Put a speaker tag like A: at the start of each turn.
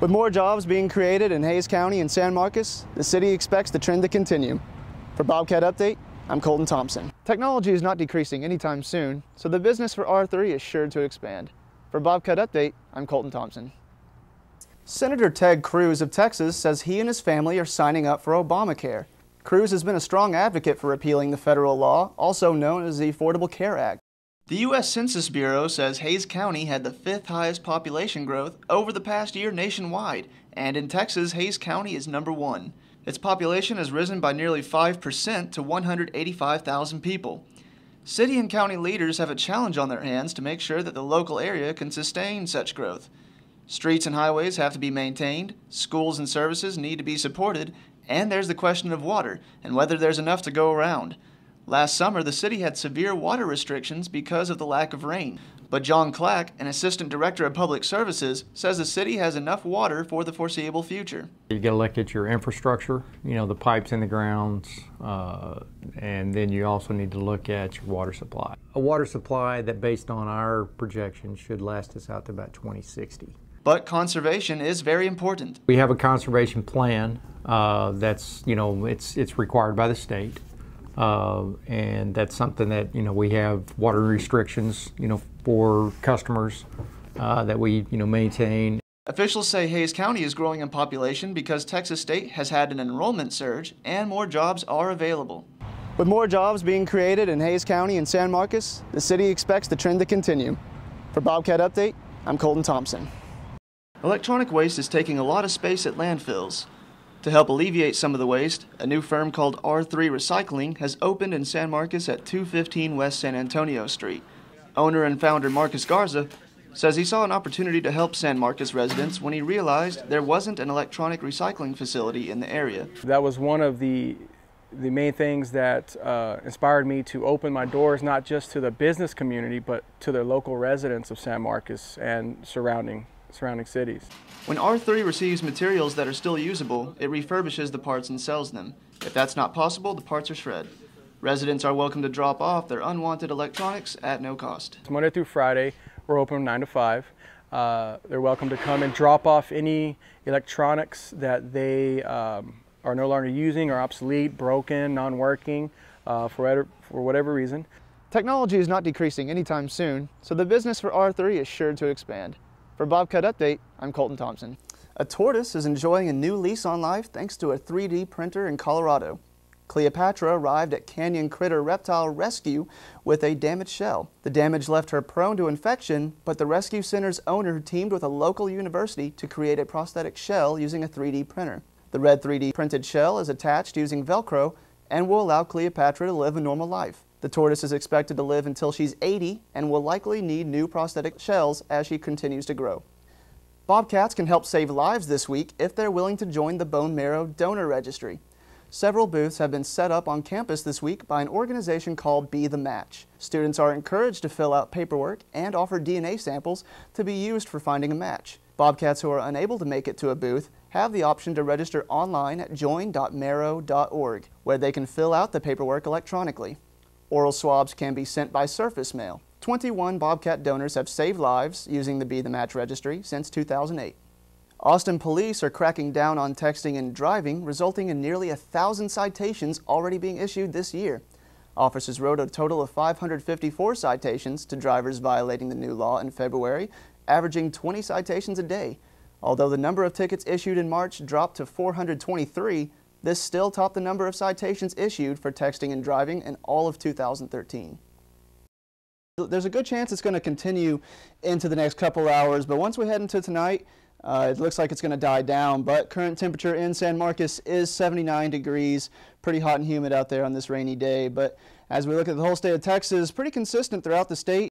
A: With more jobs being created in Hays County and San Marcos, the city expects the trend to continue. For Bobcat Update, I'm Colton Thompson. Technology is not decreasing anytime soon, so the business for R3 is sure to expand. For Bobcat Update, I'm Colton Thompson. Senator Ted Cruz of Texas says he and his family are signing up for Obamacare. Cruz has been a strong advocate for repealing the federal law, also known as the Affordable Care Act. The U.S. Census Bureau says Hays County had the 5th highest population growth over the past year nationwide, and in Texas, Hays County is number 1. Its population has risen by nearly 5% to 185,000 people. City and county leaders have a challenge on their hands to make sure that the local area can sustain such growth. Streets and highways have to be maintained, schools and services need to be supported, and there's the question of water and whether there's enough to go around. Last summer, the city had severe water restrictions because of the lack of rain. But John Clack, an assistant director of public services, says the city has enough water for the foreseeable future.
B: You got to look at your infrastructure, the pipes in the grounds, and then you also need to look at your water supply. A water supply that, based on our projections, should last us out to about 2060.
A: But conservation is very important.
B: We have a conservation plan that's, it's required by the state. And that's something that, we have water restrictions, for customers that we, maintain.
A: Officials say Hays County is growing in population because Texas State has had an enrollment surge and more jobs are available. With more jobs being created in Hays County and San Marcos, the city expects the trend to continue. For Bobcat Update, I'm Colton Thompson. Electronic waste is taking a lot of space at landfills. To help alleviate some of the waste, a new firm called R3 Recycling has opened in San Marcos at 215 West San Antonio Street. Owner and founder Marcus Garza says he saw an opportunity to help San Marcos residents when he realized there wasn't an electronic recycling facility in the area.
C: That was one of the main things that inspired me to open my doors not just to the business community but to the local residents of San Marcos and surrounding cities.
A: When R3 receives materials that are still usable, it refurbishes the parts and sells them. If that's not possible, the parts are shred. Residents are welcome to drop off their unwanted electronics at no cost.
C: It's Monday through Friday. We're open 9 to 5. They're welcome to come and drop off any electronics that they are no longer using or obsolete, broken, non-working, for whatever reason.
A: Technology is not decreasing anytime soon, so the business for R3 is sure to expand. For Bobcat Update, I'm Colton Thompson. A tortoise is enjoying a new lease on life thanks to a 3D printer in Colorado. Cleopatra arrived at Canyon Critter Reptile Rescue with a damaged shell. The damage left her prone to infection, but the rescue center's owner teamed with a local university to create a prosthetic shell using a 3D printer. The red 3D printed shell is attached using Velcro and will allow Cleopatra to live a normal life. The tortoise is expected to live until she's 80 and will likely need new prosthetic shells as she continues to grow. Bobcats can help save lives this week if they're willing to join the bone marrow donor registry. Several booths have been set up on campus this week by an organization called Be the Match. Students are encouraged to fill out paperwork and offer DNA samples to be used for finding a match. Bobcats who are unable to make it to a booth have the option to register online at join.marrow.org, where they can fill out the paperwork electronically. Oral swabs can be sent by surface mail. 21 Bobcat donors have saved lives using the Be the Match registry since 2008. Austin police are cracking down on texting and driving, resulting in nearly 1,000 citations already being issued this year. Officers wrote a total of 554 citations to drivers violating the new law in February, averaging 20 citations a day. Although the number of tickets issued in March dropped to 423, this still topped the number of citations issued for texting and driving in all of 2013. There's a good chance it's going to continue into the next couple hours, but once we head into tonight, it looks like it's going to die down, but current temperature in San Marcos is 79 degrees, pretty hot and humid out there on this rainy day. But as we look at the whole state of Texas, pretty consistent throughout the state.